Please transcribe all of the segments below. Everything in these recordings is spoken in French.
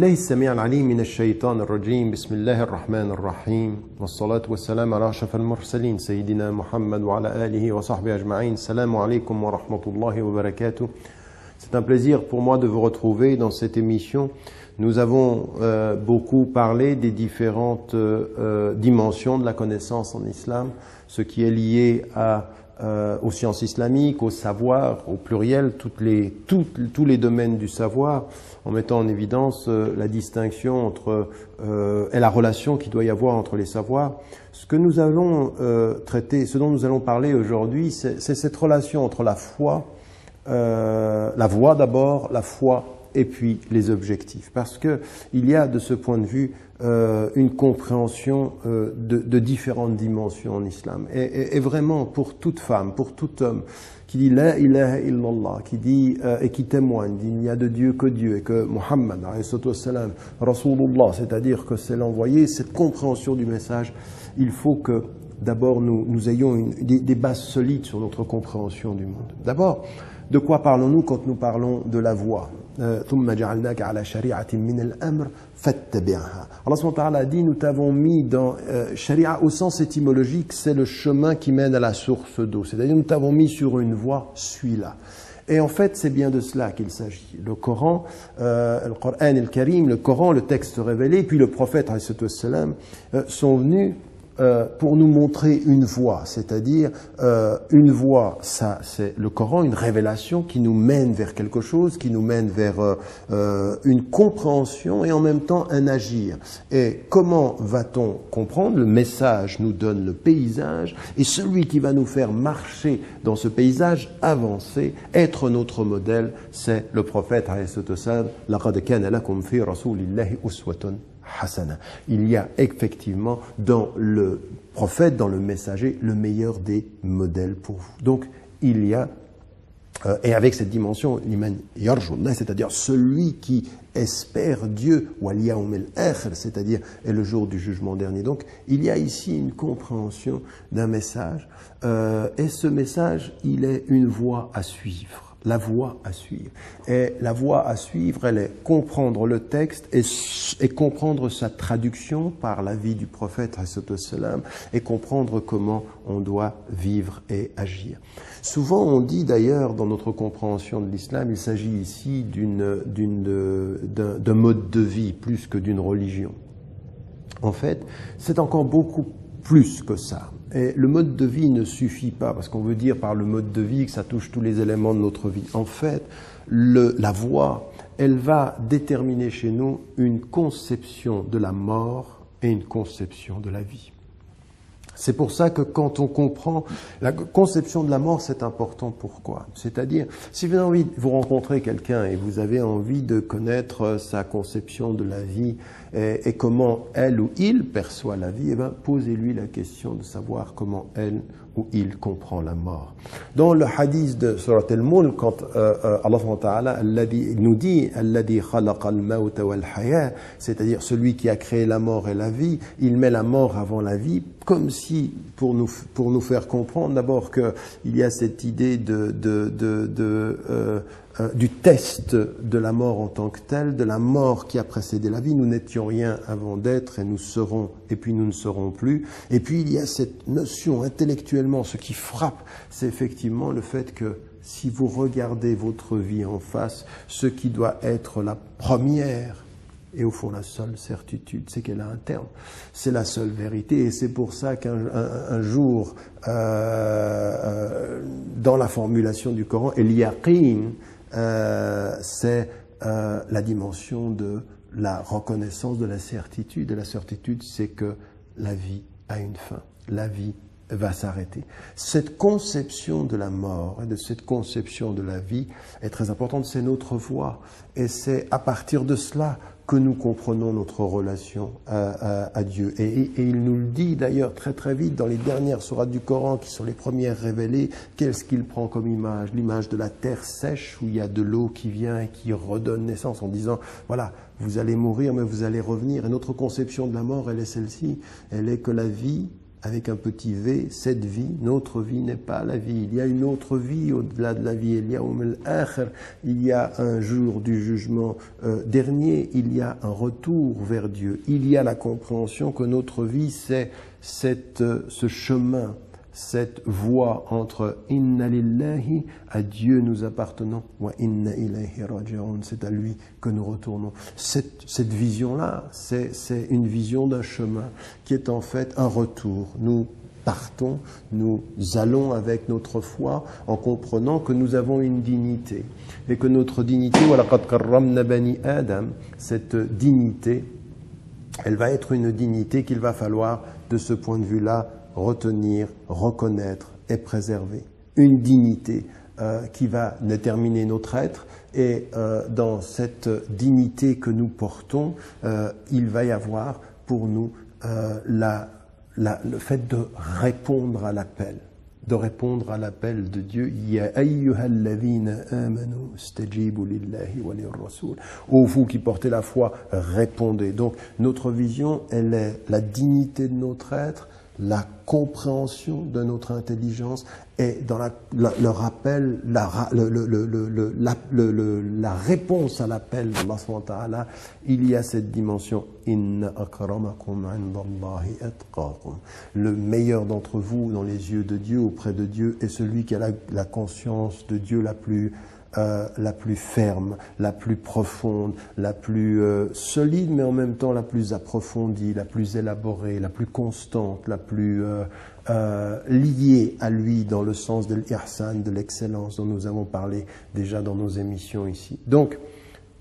الله السميع العليم من الشيطان الرجيم بسم الله الرحمن الرحيم والصلاة والسلام على أشرف المرسلين سيدنا محمد وعلى آله وصحبه أجمعين السلام عليكم ورحمة الله وبركاته. C'est un plaisir pour moi de vous retrouver dans cette émission. Nous avons beaucoup parlé des différentes dimensions de la connaissance en islam, ce qui est lié aux sciences islamiques, au savoir, au pluriel, tous les domaines du savoir, en mettant en évidence la distinction entre et la relation qu'il doit y avoir entre les savoirs. Ce que nous allons traiter, ce dont nous allons parler aujourd'hui, c'est cette relation entre la foi, la voie d'abord, la foi et puis les objectifs. Parce que il y a de ce point de vue une compréhension de différentes dimensions en islam. Et vraiment pour toute femme, pour tout homme qui dit la ilaha illallah, qui dit et qui témoigne, dit il n'y a de Dieu que Dieu et que Muhammad salam, Rasulullah, c'est-à-dire que c'est l'envoyé, cette compréhension du message, il faut que d'abord nous ayons des bases solides sur notre compréhension du monde. D'abord, de quoi parlons-nous quand nous parlons de la voie? Allah a dit, nous t'avons mis dans sharia au sens étymologique, c'est le chemin qui mène à la source d'eau. C'est-à-dire, nous t'avons mis sur une voie, suis-la. Et en fait, c'est bien de cela qu'il s'agit. Le Coran, le Coran al-Karim, le Coran, le texte révélé, puis le prophète sont venus pour nous montrer une voie, c'est-à-dire une voie, ça c'est le Coran, une révélation qui nous mène vers quelque chose, qui nous mène vers une compréhension et en même temps un agir. Et comment va-t-on comprendre? Le message nous donne le paysage et celui qui va nous faire marcher dans ce paysage, avancer, être notre modèle, c'est le prophète laqad kana lakum fi rasulillahi uswatun hasana. Il y a effectivement dans le prophète, dans le messager, le meilleur des modèles pour vous. Donc, il y a, et avec cette dimension, l'iman yarjullah, c'est-à-dire celui qui espère Dieu, wal yawm al-akhir, c'est-à-dire et le jour du jugement dernier. Donc, il y a ici une compréhension d'un message, et ce message, il est une voie à suivre. La voie à suivre. Et la voie à suivre, elle est comprendre le texte et comprendre sa traduction par la vie du prophète et comprendre comment on doit vivre et agir. Souvent, on dit d'ailleurs dans notre compréhension de l'islam, il s'agit ici d'un mode de vie plus que d'une religion. En fait, c'est encore beaucoup plus que ça. Et le mode de vie ne suffit pas, parce qu'on veut dire par le mode de vie que ça touche tous les éléments de notre vie. En fait, la voie, elle va déterminer chez nous une conception de la mort et une conception de la vie. C'est pour ça que quand on comprend la conception de la mort, c'est important. Pourquoi? C'est-à-dire, si vous avez envie de vous rencontrer quelqu'un et vous avez envie de connaître sa conception de la vie et comment elle ou il perçoit la vie, eh bien, posez-lui la question de savoir comment elle ou il comprend la mort. Dans le hadith de Surat al-Mulk, quand Allah nous dit « Alladhi khalaqa al-mawta wal-haya », c'est-à-dire celui qui a créé la mort et la vie, il met la mort avant la vie, comme si, pour nous faire comprendre d'abord qu'il y a cette idée du test de la mort en tant que telle, de la mort qui a précédé la vie. Nous n'étions rien avant d'être et nous serons, et puis nous ne serons plus. Et puis il y a cette notion intellectuellement, ce qui frappe, c'est effectivement le fait que si vous regardez votre vie en face, ce qui doit être la première et au fond la seule certitude, c'est qu'elle a un terme. C'est la seule vérité et c'est pour ça qu'un jour, dans la formulation du Coran, el yaqin, c'est la dimension de la reconnaissance de la certitude. Et la certitude, c'est que la vie a une fin. La vie va s'arrêter. Cette conception de la mort et de cette conception de la vie est très importante. C'est notre voie. Et c'est à partir de cela que nous comprenons notre relation à Dieu. Et il nous le dit d'ailleurs très très vite dans les dernières sourates du Coran qui sont les premières révélées. Qu'est-ce qu'il prend comme image? L'image de la terre sèche où il y a de l'eau qui vient et qui redonne naissance en disant voilà, vous allez mourir mais vous allez revenir. Et notre conception de la mort, elle est celle-ci. Elle est que la vie avec un petit V, cette vie, notre vie n'est pas la vie. Il y a une autre vie au-delà de la vie. Il y a un jour du jugement dernier, il y a un retour vers Dieu. Il y a la compréhension que notre vie, c'est ce chemin, cette voie entre inna lillahi, à Dieu nous appartenons, wa inna ilayhi raji'un, c'est à lui que nous retournons. Cette vision-là, c'est une vision d'un chemin qui est en fait un retour. Nous partons, nous allons avec notre foi en comprenant que nous avons une dignité et que notre dignité, وَلَقَدْ كَرَّمْنَا بَنِي آدَمَ, cette dignité, elle va être une dignité qu'il va falloir, de ce point de vue-là, retenir, reconnaître et préserver. Une dignité qui va déterminer notre être, et dans cette dignité que nous portons, il va y avoir pour nous le fait de répondre à l'appel. De répondre à l'appel de Dieu. Ya ayyuhalladhina amanu stajibu lillahi wa lirrasul. Ô vous qui portez la foi, répondez. Donc notre vision, elle est la dignité de notre être, la compréhension de notre intelligence, et dans le rappel, la réponse à l'appel d'Allah subhanahu wa ta'ala, il y a cette dimension inna akramakum indallahi atqakum. Le meilleur d'entre vous dans les yeux de Dieu, auprès de Dieu, est celui qui a la conscience de Dieu la plus ferme, la plus profonde, la plus solide, mais en même temps la plus approfondie, la plus élaborée, la plus constante, la plus liée à lui dans le sens de l'ihsan, de l'excellence dont nous avons parlé déjà dans nos émissions ici. Donc,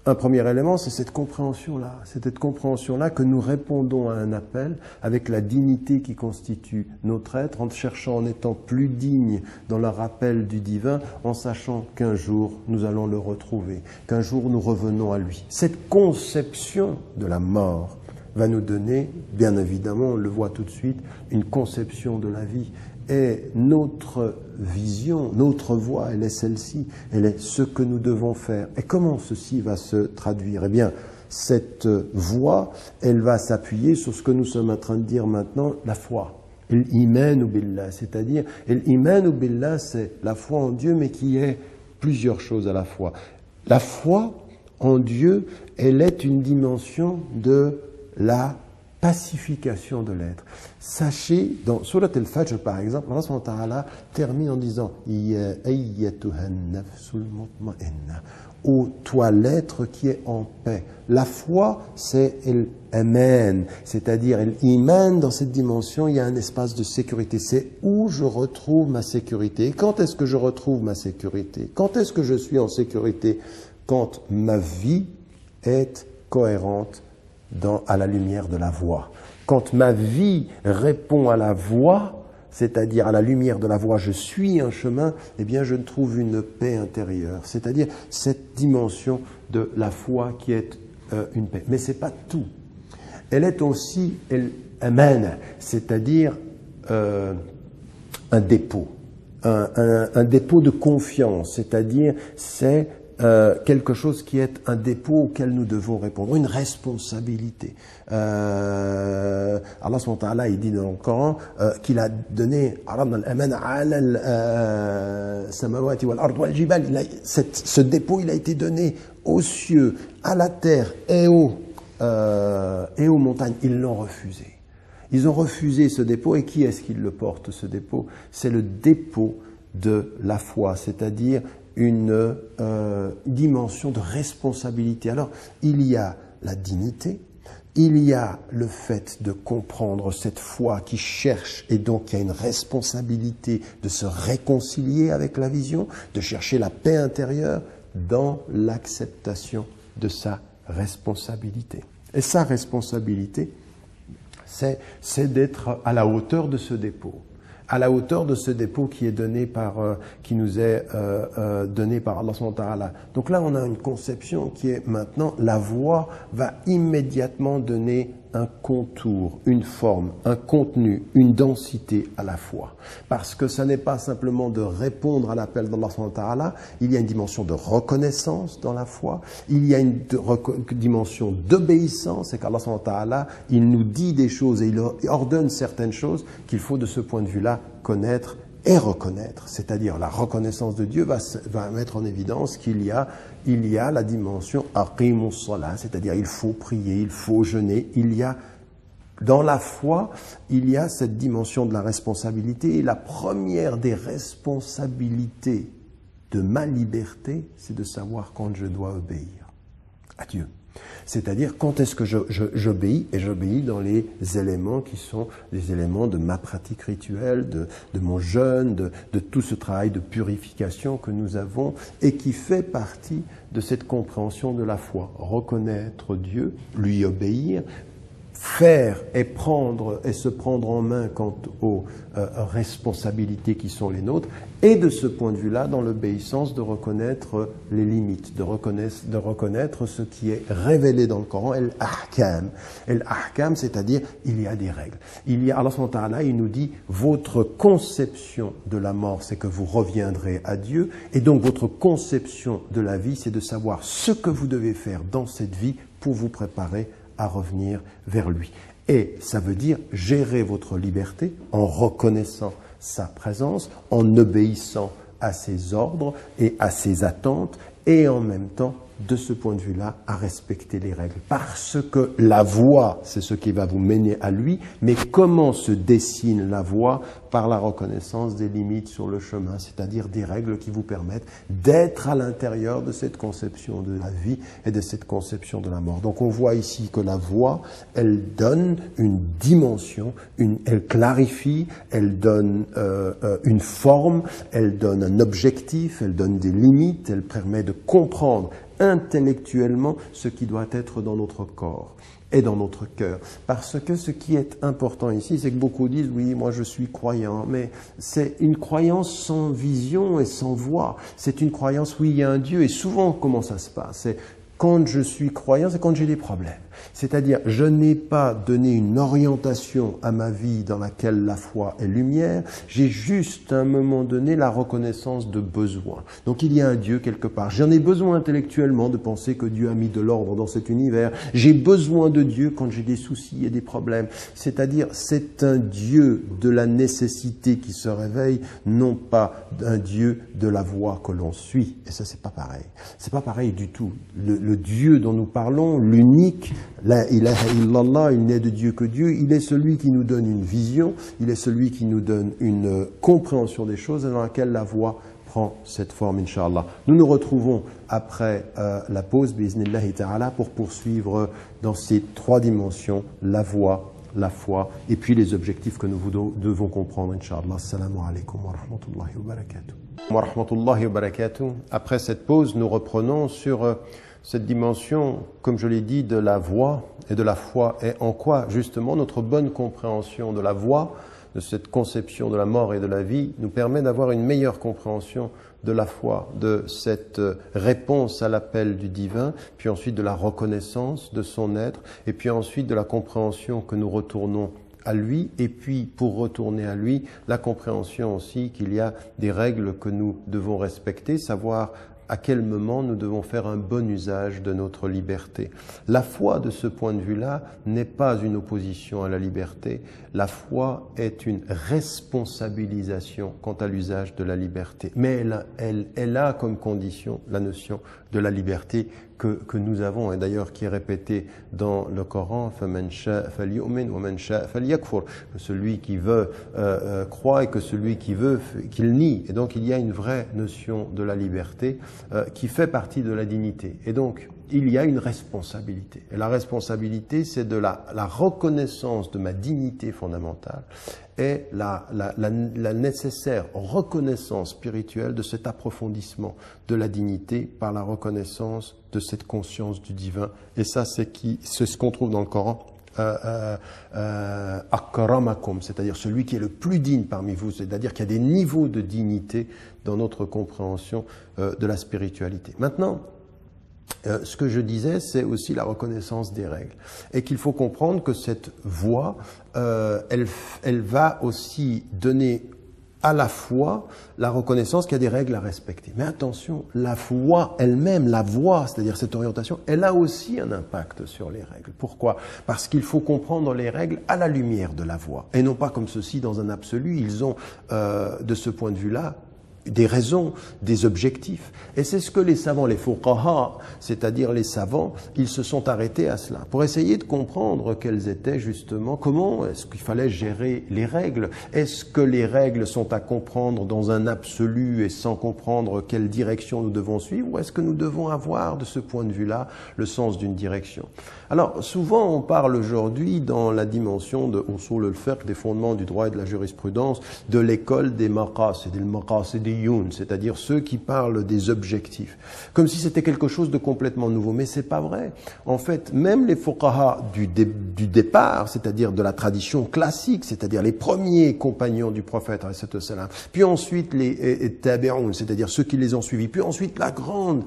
un premier élément, c'est cette compréhension-là. C'est cette compréhension-là que nous répondons à un appel avec la dignité qui constitue notre être, en cherchant, en étant plus dignes dans le rappel du divin, en sachant qu'un jour nous allons le retrouver, qu'un jour nous revenons à lui. Cette conception de la mort va nous donner, bien évidemment, on le voit tout de suite, une conception de la vie. Et notre vision, notre voie, elle est celle-ci, elle est ce que nous devons faire. Et comment ceci va se traduire? Eh bien, cette voie, elle va s'appuyer sur ce que nous sommes en train de dire maintenant, la foi. L'imanu billah, c'est-à-dire, l'imanu billah, c'est la foi en Dieu, mais qui est plusieurs choses à la fois. La foi en Dieu, elle est une dimension de la pacification de l'être. Sachez, dans Surat al-Fajr par exemple, Allah subhanahu wa ta'ala termine en disant Ya ayyatuhan nafsul mutma'inna. Ô toi l'être qui est en paix. La foi, c'est l'amen, c'est-à-dire l'iman. Dans cette dimension, il y a un espace de sécurité. C'est où je retrouve ma sécurité. Et quand est-ce que je retrouve ma sécurité? Quand est-ce que je suis en sécurité? Quand ma vie est cohérente à la lumière de la voie. Quand ma vie répond à la voie, c'est-à-dire à la lumière de la voie, je suis un chemin, eh bien je trouve une paix intérieure. C'est-à-dire cette dimension de la foi qui est une paix. Mais ce n'est pas tout. Elle est aussi amen, c'est-à-dire un dépôt. Un dépôt de confiance, c'est-à-dire c'est quelque chose qui est un dépôt auquel nous devons répondre, une responsabilité. Allah subhanahu wa ta'ala, il dit dans le Coran qu'il a donné ce dépôt, il a été donné aux cieux, à la terre et aux montagnes. Ils l'ont refusé. Ils ont refusé ce dépôt, et qui est-ce qui le porte, ce dépôt? C'est le dépôt de la foi, c'est-à-dire une dimension de responsabilité. Alors, il y a la dignité, il y a le fait de comprendre cette foi qui cherche, et donc il y a une responsabilité de se réconcilier avec la vision, de chercher la paix intérieure dans l'acceptation de sa responsabilité. Et sa responsabilité, c'est d'être à la hauteur de ce dépôt. À la hauteur de ce dépôt qui est donné qui nous est donné par Allah subhanahu wa ta'ala. Donc là, on a une conception qui est maintenant, la voie va immédiatement donner un contour, une forme, un contenu, une densité à la foi. Parce que ça n'est pas simplement de répondre à l'appel d'Allah subhanahu wa ta'ala, il y a une dimension de reconnaissance dans la foi, il y a une dimension d'obéissance, et qu'Allah subhanahu wa ta'ala, il nous dit des choses et il ordonne certaines choses qu'il faut de ce point de vue-là connaître et reconnaître. C'est-à-dire la reconnaissance de Dieu va mettre en évidence qu'il y a la dimension aqimus salat, c'est-à-dire il faut prier, il faut jeûner, dans la foi, il y a cette dimension de la responsabilité, et la première des responsabilités de ma liberté, c'est de savoir quand je dois obéir à Dieu. C'est-à-dire, quand est-ce que j'obéis? Et j'obéis dans les éléments qui sont les éléments de ma pratique rituelle, de mon jeûne, de tout ce travail de purification que nous avons et qui fait partie de cette compréhension de la foi. Reconnaître Dieu, lui obéir, faire et se prendre en main quant aux responsabilités qui sont les nôtres, et de ce point de vue-là, dans l'obéissance, de reconnaître les limites, de reconnaître ce qui est révélé dans le Coran, el-ahkam. El-ahkam, c'est-à-dire, il y a des règles. Allah subhanahu wa ta'ala, il nous dit, votre conception de la mort, c'est que vous reviendrez à Dieu, et donc votre conception de la vie, c'est de savoir ce que vous devez faire dans cette vie pour vous préparer à revenir vers lui. Et ça veut dire gérer votre liberté en reconnaissant sa présence, en obéissant à ses ordres et à ses attentes, et en même temps, de ce point de vue-là, à respecter les règles. Parce que la voie, c'est ce qui va vous mener à lui, mais comment se dessine la voie? Par la reconnaissance des limites sur le chemin, c'est-à-dire des règles qui vous permettent d'être à l'intérieur de cette conception de la vie et de cette conception de la mort. Donc on voit ici que la voie, elle donne une dimension, elle clarifie, elle donne une forme, elle donne un objectif, elle donne des limites, elle permet de comprendre intellectuellement ce qui doit être dans notre corps et dans notre cœur. Parce que ce qui est important ici, c'est que beaucoup disent, oui, moi je suis croyant, mais c'est une croyance sans vision et sans voix. C'est une croyance, oui, il y a un Dieu, et souvent, comment ça se passe? C'est quand je suis croyant, c'est quand j'ai des problèmes. C'est-à-dire, je n'ai pas donné une orientation à ma vie dans laquelle la foi est lumière, j'ai juste à un moment donné la reconnaissance de besoin. Donc il y a un Dieu quelque part. J'en ai besoin intellectuellement de penser que Dieu a mis de l'ordre dans cet univers. J'ai besoin de Dieu quand j'ai des soucis et des problèmes. C'est-à-dire, c'est un Dieu de la nécessité qui se réveille, non pas un Dieu de la voie que l'on suit. Et ça, c'est pas pareil. C'est pas pareil du tout. Le Dieu dont nous parlons, l'unique, la ilaha illallah, il n'est de Dieu que Dieu, il est celui qui nous donne une vision, il est celui qui nous donne une compréhension des choses dans laquelle la voie prend cette forme, Inch'Allah. Nous nous retrouvons après la pause, bi'iznillahi ta'ala, pour poursuivre dans ces trois dimensions, la voie, la foi, et puis les objectifs que nous devons comprendre, Inch'Allah. Assalamu alaikum wa rahmatullahi wa barakatuh. Wa rahmatullahi wa barakatuh. Après cette pause, nous reprenons sur cette dimension, comme je l'ai dit, de la voie et de la foi, et en quoi justement notre bonne compréhension de la voie, de cette conception de la mort et de la vie, nous permet d'avoir une meilleure compréhension de la foi, de cette réponse à l'appel du divin, puis ensuite de la reconnaissance de son être, et puis ensuite de la compréhension que nous retournons à lui, et puis pour retourner à lui, la compréhension aussi qu'il y a des règles que nous devons respecter, savoir à quel moment nous devons faire un bon usage de notre liberté. La foi, de ce point de vue-là, n'est pas une opposition à la liberté. La foi est une responsabilisation quant à l'usage de la liberté. Mais elle a comme condition la notion de la liberté que nous avons, et d'ailleurs qui est répétée dans le Coran, فَمَنْ شَاءَ فَلْيُؤْمِنْ وَمَنْ شَاءَ فَلْيَكْفُرْ, que celui qui veut croit et que celui qui veut qu'il nie. Et donc il y a une vraie notion de la liberté qui fait partie de la dignité. Et donc il y a une responsabilité. Et la responsabilité, c'est de la reconnaissance de ma dignité fondamentale et la nécessaire reconnaissance spirituelle de cet approfondissement de la dignité par la reconnaissance de cette conscience du divin. Et ça, c'est ce qu'on trouve dans le Coran. Akramakum, c'est-à-dire celui qui est le plus digne parmi vous, c'est-à-dire qu'il y a des niveaux de dignité dans notre compréhension de la spiritualité. Maintenant, ce que je disais, c'est aussi la reconnaissance des règles. Et qu'il faut comprendre que cette voie, elle va aussi donner à la fois la reconnaissance qu'il y a des règles à respecter. Mais attention, la foi elle-même, la voie, c'est-à-dire cette orientation, elle a aussi un impact sur les règles. Pourquoi? Parce qu'il faut comprendre les règles à la lumière de la voie, et non pas comme ceci dans un absolu. Ils ont, de ce point de vue-là, des raisons, des objectifs. Et c'est ce que les savants, les fuqaha, c'est-à-dire les savants, ils se sont arrêtés à cela, pour essayer de comprendre quelles étaient justement, comment est-ce qu'il fallait gérer les règles. Est-ce que les règles sont à comprendre dans un absolu et sans comprendre quelle direction nous devons suivre, ou est-ce que nous devons avoir, de ce point de vue-là, le sens d'une direction? Alors, souvent, on parle aujourd'hui, dans la dimension de usul al-fiqh, des fondements du droit et de la jurisprudence, de l'école des maqasid, des maqasidiyun, c'est-à-dire ceux qui parlent des objectifs, comme si c'était quelque chose de complètement nouveau. Mais c'est pas vrai. En fait, même les fuqaha du départ, c'est-à-dire de la tradition classique, c'est-à-dire les premiers compagnons du prophète, puis ensuite les tabi'un, c'est-à-dire ceux qui les ont suivis, puis ensuite la grande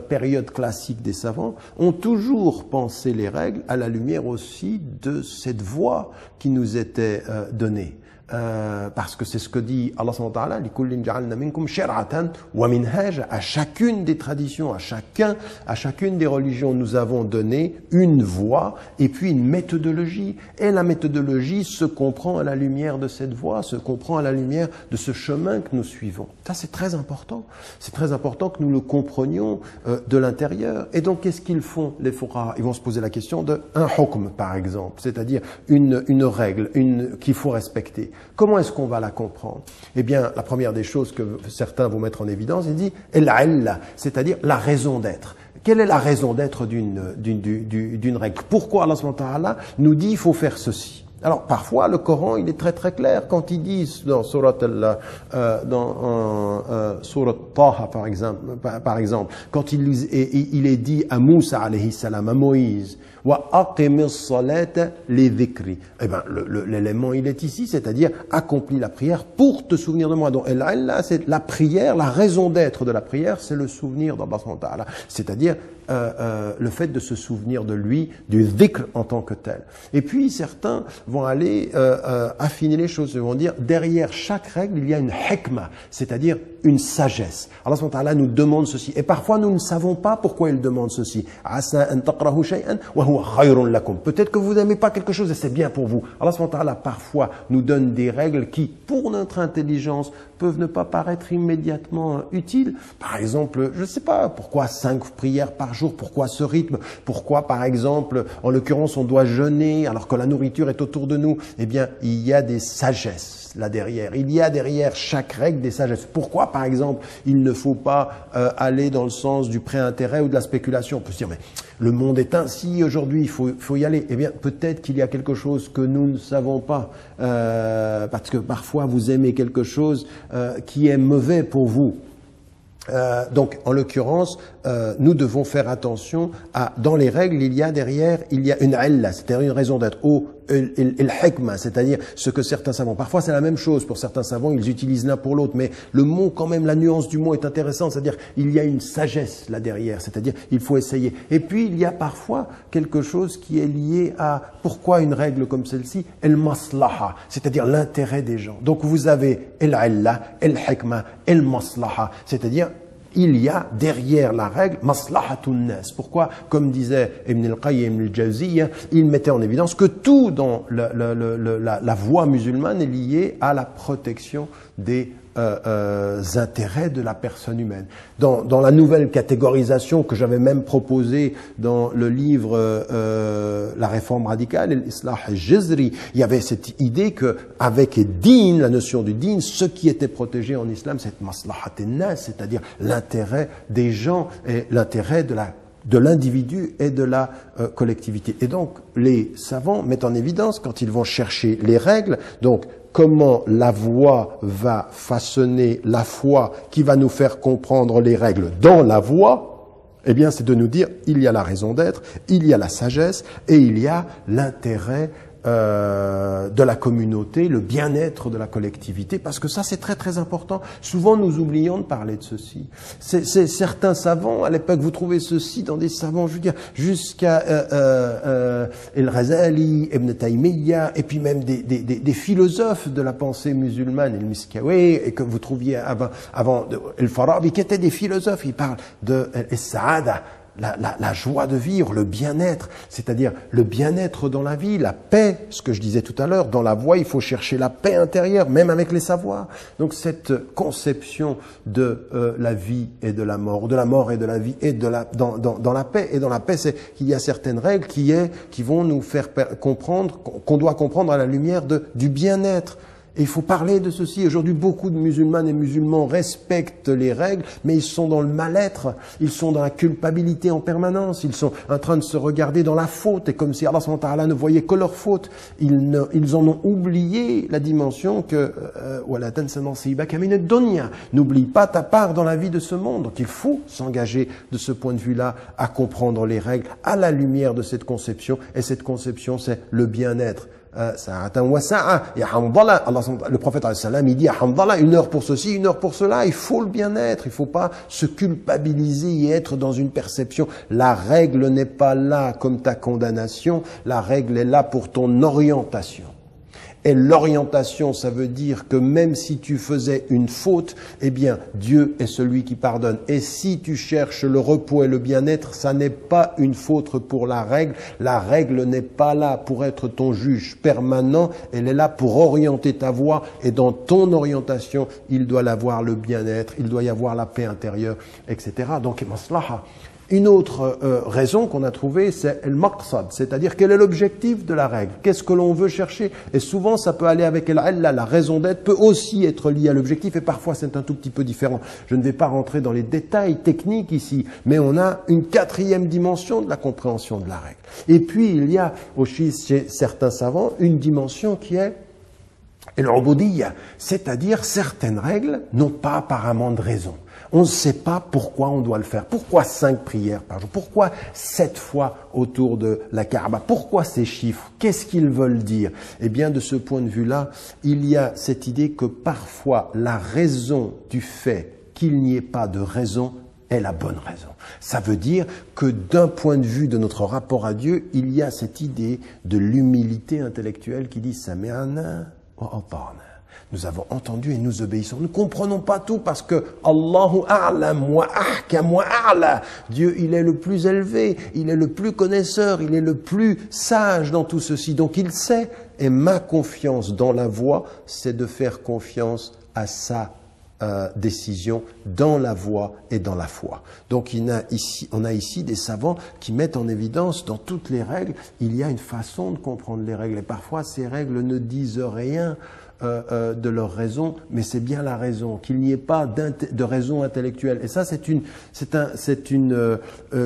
période classique des savants, ont toujours pensé les règles à la lumière aussi de cette voie qui nous était donnée. Parce que c'est ce que dit Allah subhanahu wa ta'ala, لِكُلٍّ جَعَلْنَا مِنْكُمْ شِرْعَةً وَمِنْهَاجًا. À chacune des traditions, à chacune des religions, nous avons donné une voie et puis une méthodologie. Et la méthodologie se comprend à la lumière de cette voie, se comprend à la lumière de ce chemin que nous suivons. Ça, c'est très important. C'est très important que nous le comprenions de l'intérieur. Et donc, qu'est-ce qu'ils font, les fuqaha? Ils vont se poser la question d'un hukm, par exemple, c'est-à-dire une règle qu'il faut respecter. Comment est-ce qu'on va la comprendre? Eh bien, la première des choses que certains vont mettre en évidence, il dit « el-'illa », c'est-à-dire la raison d'être. Quelle est la raison d'être d'une règle? Pourquoi Allah subhanahu wa ta'ala nous dit « il faut faire ceci ». Alors, parfois, le Coran, il est très très clair quand il dit dans Surat Taha, par exemple, quand il est dit à Moussa, alayhi salam, à Moïse, wa aqimis salata li dhikri. Eh ben, l'élément, il est ici, c'est-à-dire accomplis la prière pour te souvenir de moi. Donc, là, c'est la prière, la raison d'être de la prière, c'est le souvenir d'Allah subhanahu wa ta'ala. C'est-à-dire le fait de se souvenir de lui, du dhikr en tant que tel. Et puis certains vont aller affiner les choses, ils vont dire derrière chaque règle il y a une hikmah, c'est-à-dire une sagesse. Allah subhanahu wa ta'ala nous demande ceci, et parfois nous ne savons pas pourquoi il demande ceci. Asa an taqrahu shay'an wa huwa khayrun lakum. Peut-être que vous n'aimez pas quelque chose et c'est bien pour vous. Allah subhanahu wa ta'ala parfois nous donne des règles qui, pour notre intelligence, peuvent ne pas paraître immédiatement utiles. Par exemple, je ne sais pas, pourquoi 5 prières par jour? Pourquoi ce rythme? Pourquoi, par exemple, en l'occurrence, on doit jeûner alors que la nourriture est autour de nous? Eh bien, il y a des sagesses là derrière. Il y a derrière chaque règle des sagesses. Pourquoi, par exemple, il ne faut pas aller dans le sens du pré-intérêt ou de la spéculation? On peut se dire, mais le monde est ainsi aujourd'hui, il faut y aller. Eh bien, peut-être qu'il y a quelque chose que nous ne savons pas, parce que parfois vous aimez quelque chose qui est mauvais pour vous. Donc, en l'occurrence, nous devons faire attention à, dans les règles, il y a derrière, il y a une illa, c'est-à-dire une raison d'être, ou il-hikma, c'est-à-dire ce que certains savants, parfois c'est la même chose pour certains savants, ils utilisent l'un pour l'autre, mais le mot, quand même, la nuance du mot est intéressante, c'est-à-dire il y a une sagesse là derrière, c'est-à-dire il faut essayer. Et puis, il y a parfois quelque chose qui est lié à pourquoi une règle comme celle-ci, el-maslaha, c'est-à-dire l'intérêt des gens. Donc, vous avez el-illa, el-hikma, el-maslaha, c'est-à-dire il y a derrière la règle maslahatun nas. Pourquoi? Comme disait Ibn al-Qayyim al-Jawziyya, il mettait en évidence que tout dans la voie musulmane est lié à la protection des intérêts de la personne humaine. Dans la nouvelle catégorisation que j'avais même proposée dans le livre La réforme radicale, l'Islah al-Jazri, il y avait cette idée que avec din, la notion du din, ce qui était protégé en islam, c'est maslahat an-nas, c'est-à-dire l'intérêt des gens et l'intérêt de l'individu et de la collectivité. Et donc, les savants mettent en évidence, quand ils vont chercher les règles, donc comment la voie va façonner la foi qui va nous faire comprendre les règles dans la voie, eh bien, c'est de nous dire, il y a la raison d'être, il y a la sagesse et il y a l'intérêt de la communauté, le bien-être de la collectivité, parce que ça c'est très très important. Souvent nous oublions de parler de ceci. C'est certains savants, à l'époque vous trouvez ceci dans des savants, je veux dire, jusqu'à El-Ghazali, Ibn Taymiyyah, et puis même des philosophes de la pensée musulmane, El-Miskawi, et que vous trouviez avant El-Farabi, qui étaient des philosophes. Ils parlent de El-Sa'ada, la joie de vivre, le bien-être, c'est-à-dire le bien-être dans la vie, la paix, ce que je disais tout à l'heure, dans la voie, il faut chercher la paix intérieure, même avec les savoirs. Donc cette conception de la vie et de la mort et de la vie et dans la paix, et dans la paix, c'est qu'il y a certaines règles qui vont nous faire comprendre, qu'on doit comprendre à la lumière du bien-être. Et il faut parler de ceci. Aujourd'hui, beaucoup de musulmanes et musulmans respectent les règles, mais ils sont dans le mal-être, ils sont dans la culpabilité en permanence, ils sont en train de se regarder dans la faute, et comme si Allah subhanahu wa ta'ala ne voyait que leur faute. Ils en ont oublié la dimension que n'oublie pas ta part dans la vie de ce monde. Donc il faut s'engager de ce point de vue-là à comprendre les règles à la lumière de cette conception, et cette conception, c'est le bien-être. Le prophète il dit à Hamdallah, 1 heure pour ceci, 1 heure pour cela. Il faut le bien-être, il ne faut pas se culpabiliser et être dans une perception. La règle n'est pas là comme ta condamnation, la règle est là pour ton orientation. Et l'orientation, ça veut dire que même si tu faisais une faute, eh bien, Dieu est celui qui pardonne. Et si tu cherches le repos et le bien-être, ça n'est pas une faute pour la règle. La règle n'est pas là pour être ton juge permanent. Elle est là pour orienter ta voie. Et dans ton orientation, il doit y avoir le bien-être, il doit y avoir la paix intérieure, etc. Donc, maslaha. Une autre raison qu'on a trouvée, c'est le maqsad, c'est-à-dire quel est l'objectif de la règle, qu'est-ce que l'on veut chercher. Et souvent, ça peut aller avec la raison d'être peut aussi être liée à l'objectif, et parfois c'est un tout petit peu différent. Je ne vais pas rentrer dans les détails techniques ici, mais on a une 4e dimension de la compréhension de la règle. Et puis, il y a aussi chez certains savants une dimension qui est l'ubudiyya, c'est-à-dire certaines règles n'ont pas apparemment de raison. On ne sait pas pourquoi on doit le faire. Pourquoi 5 prières par jour? Pourquoi 7 fois autour de la Kaaba? Pourquoi ces chiffres? Qu'est-ce qu'ils veulent dire? Eh bien, de ce point de vue-là, il y a cette idée que parfois la raison du fait qu'il n'y ait pas de raison est la bonne raison. Ça veut dire que d'un point de vue de notre rapport à Dieu, il y a cette idée de l'humilité intellectuelle qui dit « Sami'ana wa ata'na ». Nous avons entendu et nous obéissons. Nous ne comprenons pas tout parce que Allahu a'lam wa ahkam wa a'la. Dieu, il est le plus élevé, il est le plus connaisseur, il est le plus sage dans tout ceci. Donc il sait, et ma confiance dans la voie, c'est de faire confiance à sa décision dans la voie et dans la foi. Donc on a ici des savants qui mettent en évidence dans toutes les règles, il y a une façon de comprendre les règles. Et parfois ces règles ne disent rien de leur raison, mais c'est bien la raison, qu'il n'y ait pas de raison intellectuelle. Et ça, c'est une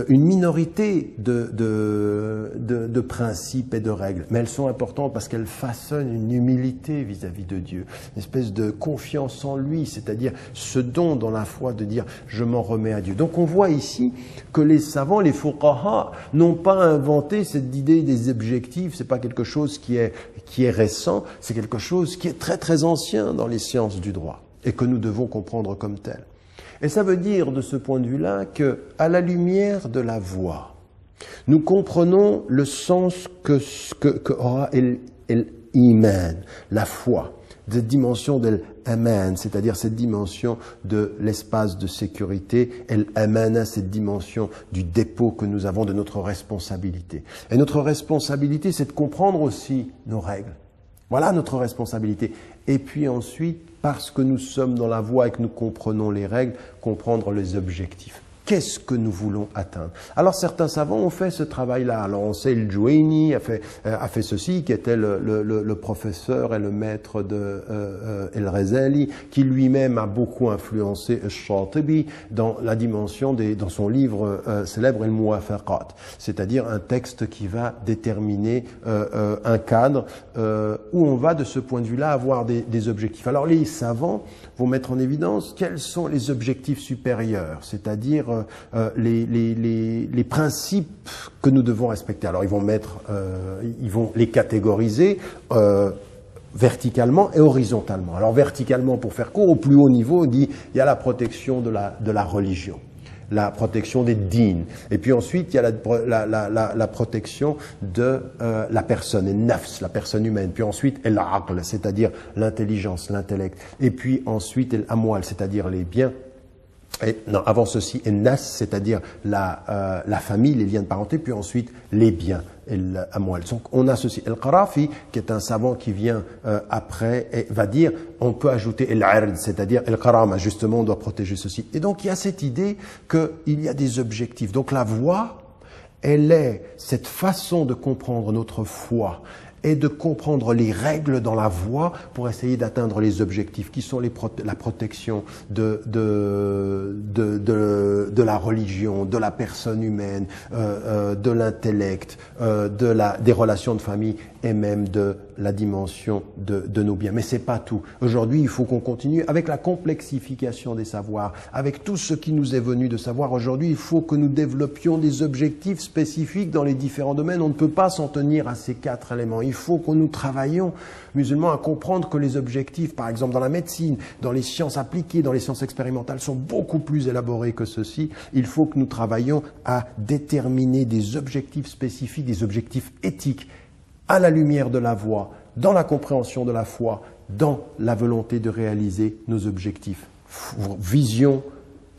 minorité de principes et de règles, mais elles sont importantes parce qu'elles façonnent une humilité vis-à-vis de Dieu, une espèce de confiance en lui, c'est-à-dire ce don dans la foi de dire je m'en remets à Dieu. Donc on voit ici que les savants, les fuqaha, n'ont pas inventé cette idée des objectifs. C'est pas quelque chose qui est récent, c'est quelque chose qui est très très ancien dans les sciences du droit et que nous devons comprendre comme tel. Et ça veut dire de ce point de vue-là que, à la lumière de la voie, nous comprenons le sens que aura l'iman, la foi, cette dimension de l'aman, c'est-à-dire cette dimension de l'espace de sécurité, et l'amana, cette dimension du dépôt que nous avons de notre responsabilité. Et notre responsabilité, c'est de comprendre aussi nos règles. Voilà notre responsabilité. Et puis ensuite, parce que nous sommes dans la voie et que nous comprenons les règles, comprendre les objectifs. Qu'est-ce que nous voulons atteindre? Alors certains savants ont fait ce travail-là. Alors on sait, le Juwayni a fait ceci, qui était le professeur et le maître de El-Ghazali, qui lui-même a beaucoup influencé Al-Shatibi dans la dimension dans son livre célèbre El-Muwafaqat, c'est-à-dire un texte qui va déterminer un cadre où on va de ce point de vue-là avoir des objectifs. Alors les savants vont mettre en évidence quels sont les objectifs supérieurs, c'est-à-dire les principes que nous devons respecter. Alors ils vont les catégoriser verticalement et horizontalement. Alors verticalement, pour faire court, au plus haut niveau, on dit il y a la protection de la religion, la protection des dînes. Et puis ensuite, il y a la protection de la personne, et nafs, la personne humaine. Puis ensuite, el-aql, c'est-à-dire l'intelligence, l'intellect. Et puis ensuite, el-amwal, c'est-à-dire les biens. Et non, avant ceci, el-nas, c'est-à-dire la famille, les liens de parenté. Puis ensuite, les biens, el-amwal. Donc on a ceci. El-Qarafi, qui est un savant qui vient après, et va dire, on peut ajouter el-ard, c'est-à-dire el-karama, justement, on doit protéger ceci. Et donc il y a cette idée qu'il y a des objectifs. Donc la voie, elle est cette façon de comprendre notre foi et de comprendre les règles dans la voie pour essayer d'atteindre les objectifs qui sont la protection de la religion, de la personne humaine, de l'intellect, des relations de famille et même de la dimension de nos biens. Mais c'est pas tout. Aujourd'hui, il faut qu'on continue avec la complexification des savoirs, avec tout ce qui nous est venu de savoir. Aujourd'hui, il faut que nous développions des objectifs spécifiques dans les différents domaines. On ne peut pas s'en tenir à ces 4 éléments. Il faut que nous travaillions, musulmans, à comprendre que les objectifs, par exemple dans la médecine, dans les sciences appliquées, dans les sciences expérimentales, sont beaucoup plus élaborés que ceci. Il faut que nous travaillions à déterminer des objectifs spécifiques, des objectifs éthiques, à la lumière de la voie, dans la compréhension de la foi, dans la volonté de réaliser nos objectifs. Vision,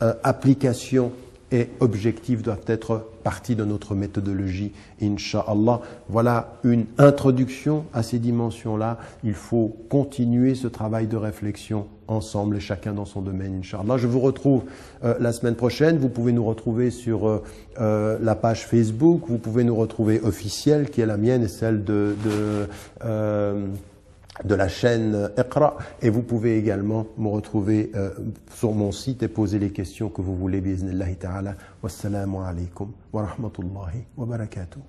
application et objectifs doivent être partie de notre méthodologie, Inch'Allah. Voilà une introduction à ces dimensions-là. Il faut continuer ce travail de réflexion ensemble et chacun dans son domaine, Inch'Allah. Je vous retrouve la semaine prochaine. Vous pouvez nous retrouver sur la page Facebook. Vous pouvez nous retrouver officielle, qui est la mienne et celle de la chaîne Iqra, et vous pouvez également me retrouver sur mon site et poser les questions que vous voulez, bi'iznillahi ta'ala. Wassalamu alaikum wa rahmatullahi wa barakatuh.